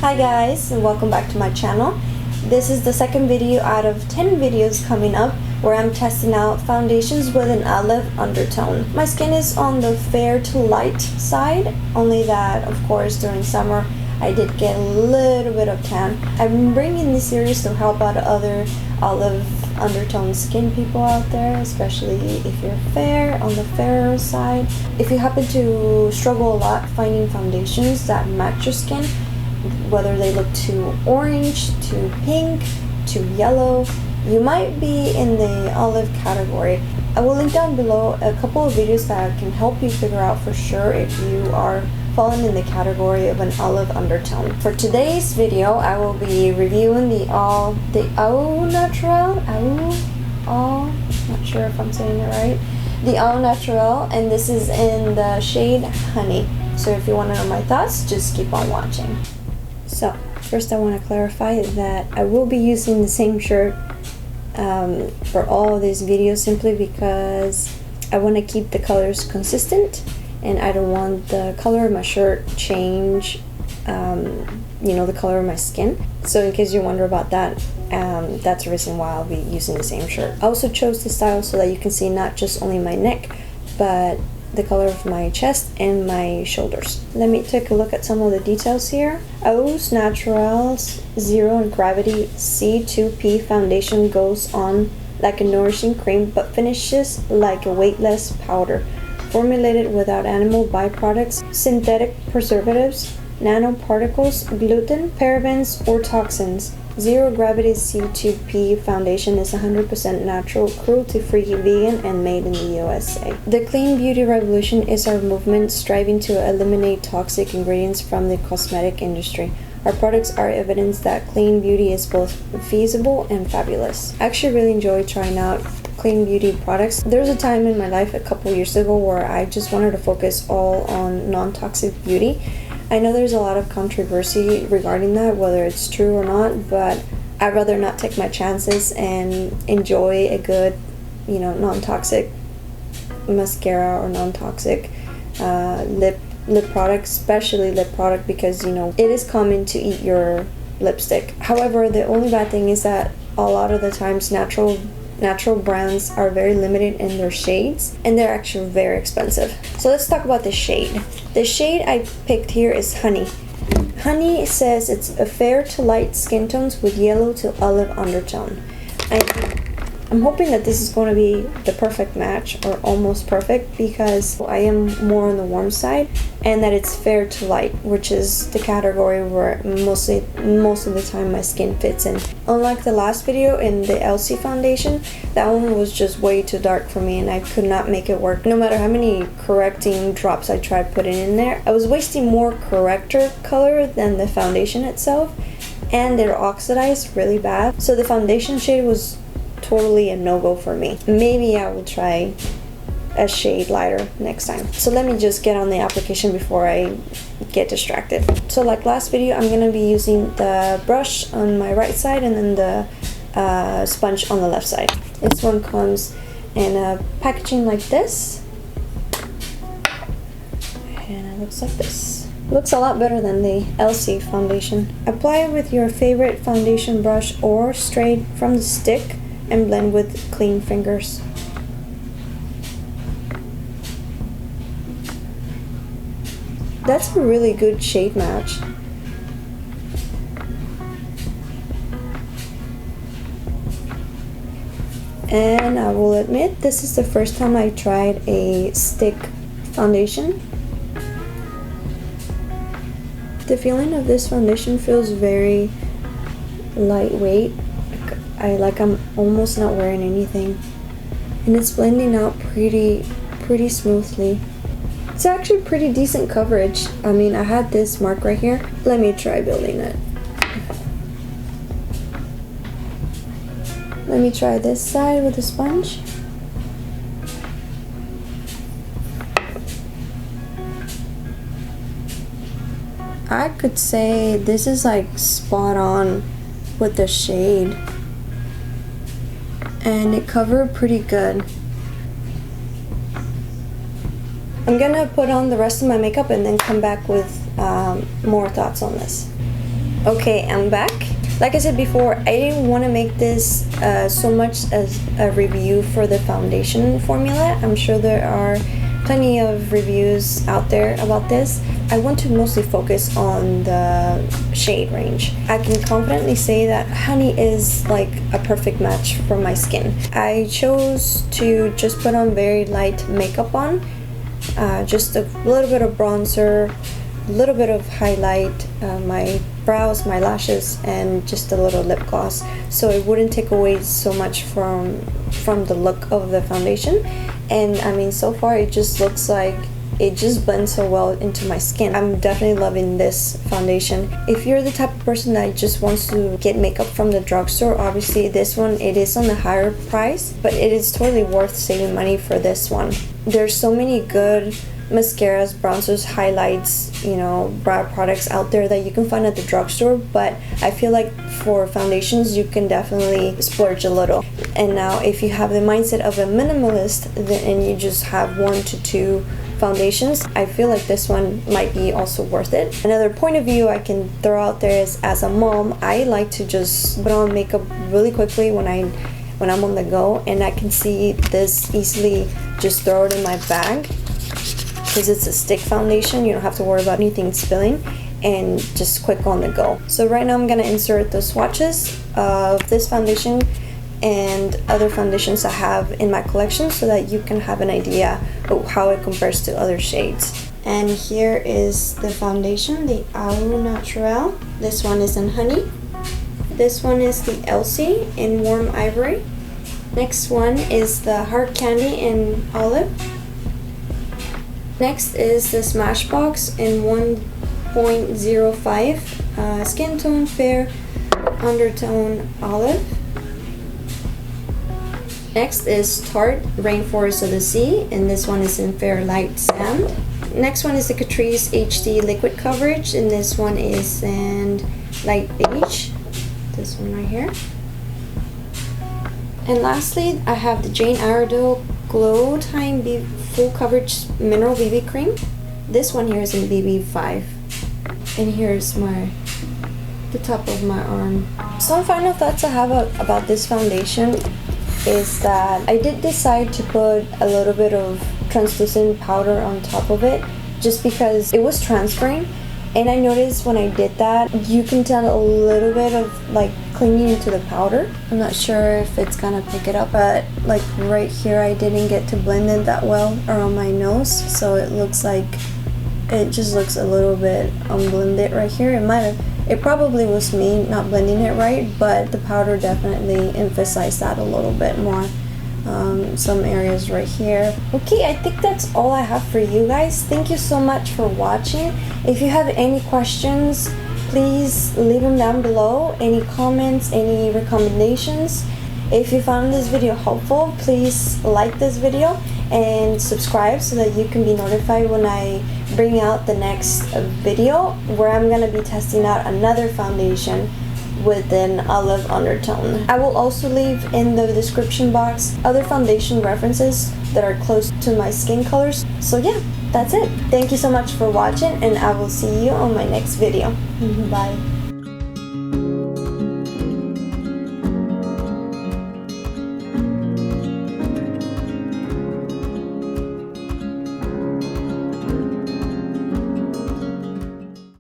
Hi guys, and welcome back to my channel. This is the second video out of 10 videos coming up where I'm testing out foundations with an olive undertone. My skin is on the fair to light side, only that of course during summer I did get a little bit of tan. I'm bringing this series to help out other olive undertone skin people out there, especially if you're fair, on the fairer side. If you happen to struggle a lot finding foundations that match your skin, whether they look too orange, too pink, too yellow, you might be in the olive category. I will link down below a couple of videos that can help you figure out for sure if you are falling in the category of an olive undertone. For today's video, I will be reviewing the Naturale, not sure if I'm saying it right, the Naturale, and this is in the shade Honey. So if you want to know my thoughts, just keep on watching. So first I want to clarify that I will be using the same shirt for all of these videos simply because I want to keep the colors consistent and I don't want the color of my shirt change, the color of my skin. So in case you wonder about that, that's the reason why I'll be using the same shirt. I also chose this style so that you can see not just only my neck, but the color of my chest and my shoulders. Let me take a look at some of the details here. Naturale's Zero Gravity C2P foundation goes on like a nourishing cream but finishes like a weightless powder. Formulated without animal byproducts, synthetic preservatives, nanoparticles, gluten, parabens, or toxins. Zero Gravity C2P foundation is 100% natural, cruelty-free, vegan, and made in the USA. The Clean Beauty Revolution is our movement striving to eliminate toxic ingredients from the cosmetic industry. Our products are evidence that clean beauty is both feasible and fabulous. I actually really enjoy trying out clean beauty products. There was a time in my life a couple years ago where I just wanted to focus all on non-toxic beauty. I know there's a lot of controversy regarding that, whether it's true or not, but I'd rather not take my chances and enjoy a good, non-toxic mascara or non-toxic lip product, especially lip product, because it is common to eat your lipstick. However, the only bad thing is that a lot of the times natural brands are very limited in their shades and they're actually very expensive. So let's talk about the shade. The shade I picked here is Honey. Honey says it's a fair to light skin tones with yellow to olive undertone. I'm hoping that this is going to be the perfect match or almost perfect because I am more on the warm side, and that it's fair to light, which is the category where most of the time my skin fits in. Unlike the last video in the Elysees foundation, that one was just way too dark for me and I could not make it work. No matter how many correcting drops I tried putting in there, I was wasting more corrector color than the foundation itself, and it oxidized really bad. So the foundation shade was totally a no-go for me. Maybe I will try a shade lighter next time. So let me just get on the application before I get distracted. So like last video, I'm gonna be using the brush on my right side and then the sponge on the left side. This one comes in a packaging like this, and it looks like this. Looks a lot better than the Elysees foundation. Apply it with your favorite foundation brush or straight from the stick and blend with clean fingers. That's a really good shade match. And I will admit, this is the first time I tried a stick foundation. The feeling of this foundation feels very lightweight. I'm almost not wearing anything, and it's blending out pretty smoothly. It's actually pretty decent coverage. I mean, I had this mark right here. Let me try building it. Let me try this side with a sponge. I could say this is like spot on with the shade, and it covered pretty good. I'm gonna put on the rest of my makeup and then come back with more thoughts on this. Okay, I'm back. Like I said before, I didn't want to make this so much as a review for the foundation formula. I'm sure there are plenty of reviews out there about this. I want to mostly focus on the shade range. I can confidently say that honey is like a perfect match for my skin. I chose to just put on very light makeup on, just a little bit of bronzer, a little bit of highlight, my brows, my lashes, and just a little lip gloss, so it wouldn't take away so much from the look of the foundation. And I mean, so far it just looks like it just blends so well into my skin. I'm definitely loving this foundation. If you're the type of person that just wants to get makeup from the drugstore, obviously this one, it is on the higher price, but it is totally worth saving money for this one. There's so many good mascaras, bronzers, highlights, you know, brow products out there that you can find at the drugstore, but I feel like for foundations you can definitely splurge a little. And now if you have the mindset of a minimalist and you just have 1 to 2 foundations, I feel like this one might be also worth it. Another point of view I can throw out there is, as a mom, I like to just put on makeup really quickly when I'm on the go, and I can see this easily just throw it in my bag because it's a stick foundation. You don't have to worry about anything spilling, and just quick on the go. So right now I'm gonna insert the swatches of this foundation and other foundations I have in my collection so that you can have an idea of how it compares to other shades. And here is the foundation, the Naturale. This one is in honey. This one is the Elysees in warm ivory. Next one is the hard candy in olive. Next is the Smashbox in 1.05 skin tone fair undertone olive. Next is Tarte Rainforest of the Sea, and this one is in fair light sand. Next one is the Catrice HD liquid coverage, and this one is in light beige. This one right here. And lastly, I have the Jane Iredale Glow Time Full Coverage Mineral BB Cream. This one here is in BB5. And here's the top of my arm. Some final thoughts I have about this foundation is that I did decide to put a little bit of translucent powder on top of it just because it was transferring, and I noticed when I did that you can tell a little bit of like clinging into the powder. I'm not sure if it's gonna pick it up, but like right here I didn't get to blend it that well around my nose, so it looks like it just looks a little bit unblended right here. It probably was me not blending it right, but the powder definitely emphasized that a little bit more. Some areas right here. Okay, I think that's all I have for you guys. Thank you so much for watching. If you have any questions, please leave them down below. Any comments, any recommendations. If you found this video helpful, please like this video and subscribe so that you can be notified when I bring out the next video where I'm gonna be testing out another foundation with an olive undertone. I will also leave in the description box other foundation references that are close to my skin colors. So yeah, that's it. Thank you so much for watching, and I will see you on my next video. Bye.